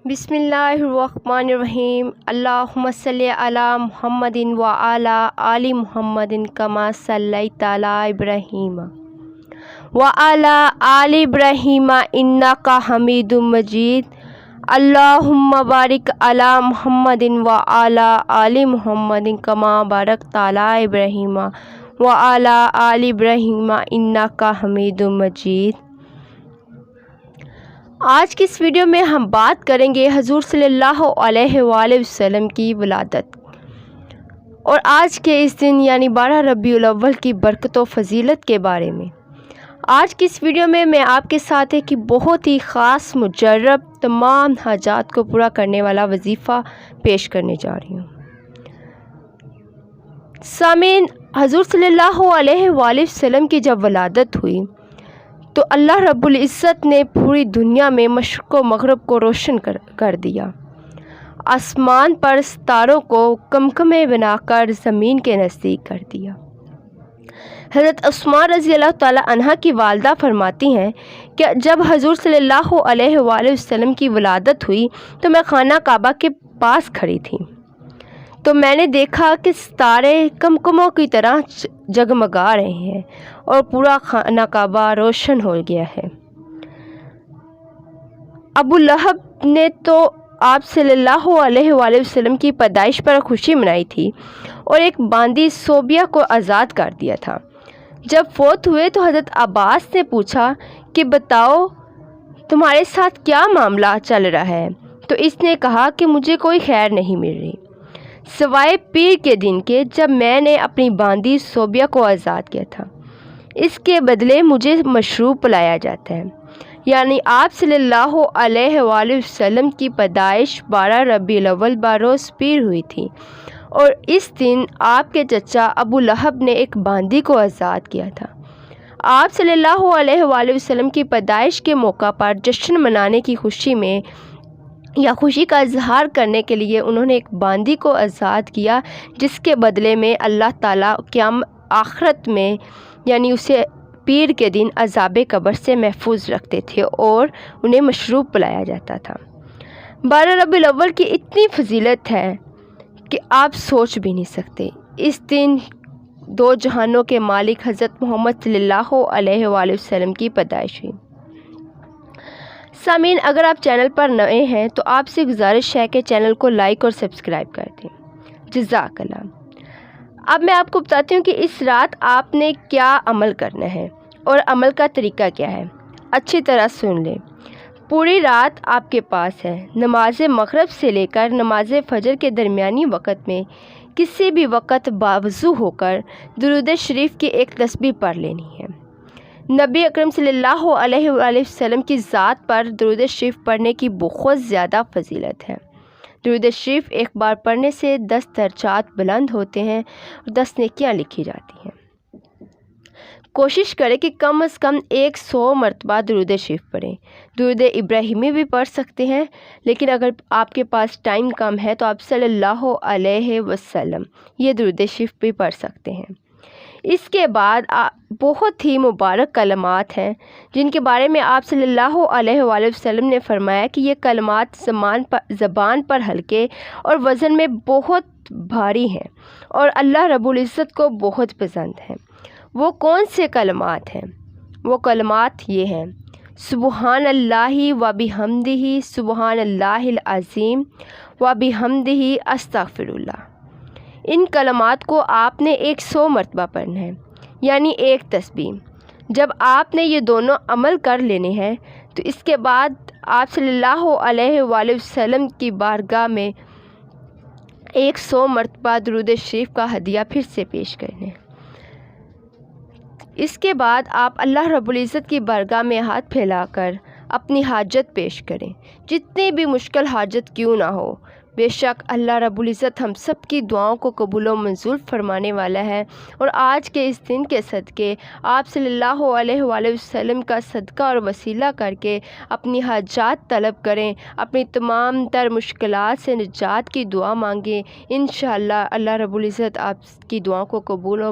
बिस्मिल्लाहिर्रहमानिर्रहीम। अल्लाहुम्मा सल्लि अला मुहम्मदिन व अला आलि मुहम्मदिन कमा सल्लैता अला इब्राहीम व अला आलि इब्राहीम इन्नका हमीदुम मजीद। अल्लाहुम्मा बारिक अला मुहम्मदिन व अला आलि मुहम्मदिन कमा बारकता अला इब्राहीम व अला आलि इब्राहीम इन्नका हमीदुम मजीद। आज की इस वीडियो में हम बात करेंगे हजूर सल्लल्लाहु अलैहि वसल्लम की विलादत और आज के इस दिन यानी 12 रबीउल अव्वल की बरकत व फजीलत के बारे में। आज की इस वीडियो में मैं आपके साथ एक बहुत ही ख़ास मुजर्रब तमाम हाजात को पूरा करने वाला वजीफ़ा पेश करने जा रही हूँ। सामीन, हजूर सल्लल्लाहु अलैहि वसल्लम की जब विलादत हुई तो अल्लाह रब्बुल इज़्ज़त ने पूरी दुनिया में मशरिक़ व मग़रिब को रोशन कर दिया। आसमान पर सितारों को कमकमे बनाकर ज़मीन के नज़दीक कर दिया। हज़रत उस्मान रज़ी अल्लाह ताला अन्हा की वालदा फरमाती हैं कि जब हजूर सल्लल्लाहु अलैहि वसल्लम की विलादत हुई तो मैं खाना काबा के पास खड़ी थी, तो मैंने देखा कि सितारे कमकमों की तरह जगमगा रहे हैं और पूरा खाना काबा रोशन हो गया है। अबू लहब ने तो आप सल्लल्लाहु अलैहि वसल्लम की पैदाइश पर खुशी मनाई थी और एक बांदी सोबिया को आज़ाद कर दिया था। जब फौत हुए तो हज़रत अब्बास ने पूछा कि बताओ तुम्हारे साथ क्या मामला चल रहा है, तो इसने कहा कि मुझे कोई खैर नहीं मिल रही सिवाय पीर के दिन के जब मैंने अपनी बांदी सोबिया को आज़ाद किया था। इसके बदले मुझे मशरूब पिलाया जाता है। यानी आप सल्लल्लाहु अलैहि वसल्लम की पैदाइश 12 रबीउल अव्वल बरोज़ पीर हुई थी और इस दिन आपके चचा अबू लहब ने एक बांदी को आज़ाद किया था। आप सल्लल्लाहु अलैहि वसल्लम की पैदाइश के मौका पर जश्न मनाने की खुशी में या खुशी का इजहार करने के लिए उन्होंने एक बांदी को आज़ाद किया, जिसके बदले में अल्लाह ताला क़यामत आखिरत में यानी उसे पीर के दिन अज़ाब कब्र से महफूज रखते थे और उन्हें मशरूब पिलाया जाता था। 12 रबीउल अव्वल की इतनी फजीलत है कि आप सोच भी नहीं सकते। इस दिन दो जहानों के मालिक हज़रत मोहम्मद सल्लल्लाहु अलैहि वसल्लम की पैदाइश हुई। सामीन, अगर आप चैनल पर नए हैं तो आपसे गुजारिश है कि चैनल को लाइक और सब्सक्राइब कर दें। जज़ाकल्लाह। अब मैं आपको बताती हूँ कि इस रात आपने क्या अमल करना है और अमल का तरीका क्या है। अच्छी तरह सुन लें। पूरी रात आपके पास है। नमाज मग़रिब से लेकर नमाज फ़जर के दरमियानी वक़्त में किसी भी वक़्त बावज़ू होकर दुरूद शरीफ की एक तस्बीह पढ़ लेनी है। नबी अकरम सल्लल्लाहु अलैहि वसल्लम की ज़ात पर दुरूद शरीफ पढ़ने की बहुत ज़्यादा फजीलत है। दुरूद शरीफ एक बार पढ़ने से 10 दर्जात बुलंद होते हैं और 10 नेकियां लिखी जाती हैं। कोशिश करें कि कम से कम 100 मरतबा दुरूद शरीफ पढ़ें। दुरूद इब्राहिमी भी पढ़ सकते हैं, लेकिन अगर आपके पास टाइम कम है तो आप सल्लल्लाहु अलैहि वसल्लम ये दुरूद शरीफ भी पढ़ सकते हैं। इसके बाद बहुत ही मुबारक कलमात हैं जिनके बारे में आप सल्लल्लाहु अलैहि वसल्लम ने फरमाया कि ये कलमात ज़बान पर हल्के और वज़न में बहुत भारी हैं और अल्लाह रब्बुल इज़्ज़त को बहुत पसंद हैं। वो कौन से कलमात हैं? वो कलमात ये हैं: सुबहानल्लाहि व बिहम्दिही सुबहानल्लाहिल अज़ीम व बिहम्दिही अस्तग़फिरुल्लाह। इन कलमात को आपने 100 मरतबा पढ़ना है, यानी एक तस्बीह। जब आपने ये दोनों अमल कर लेने हैं तो इसके बाद आप सल्लल्लाहु अलैहि वसल्लम की बारगाह में 100 मरतबा दुरूद शरीफ का हदिया फिर से पेश करना है। इसके बाद आप अल्लाह रब्बुल इज़्ज़त की बारगाह में हाथ फैलाकर अपनी हाजत पेश करें, जितनी भी मुश्किल हाजत क्यों ना हो। बेशक अल्लाह रब्बुल इज़्ज़त हम सब की दुआओं को कबूल व मंजूर फरमाने वाला है और आज के इस दिन के सदक़े आप सल्लल्लाहु अलैहि वसल्लम का सदका और वसीला करके अपनी हाजात तलब करें, अपनी तमाम तर मुश्किलात से निजात की दुआ मांगें। इंशाअल्लाह अल्लाह रब्बुल इज़्ज़त आपकी दुआओं को कबूल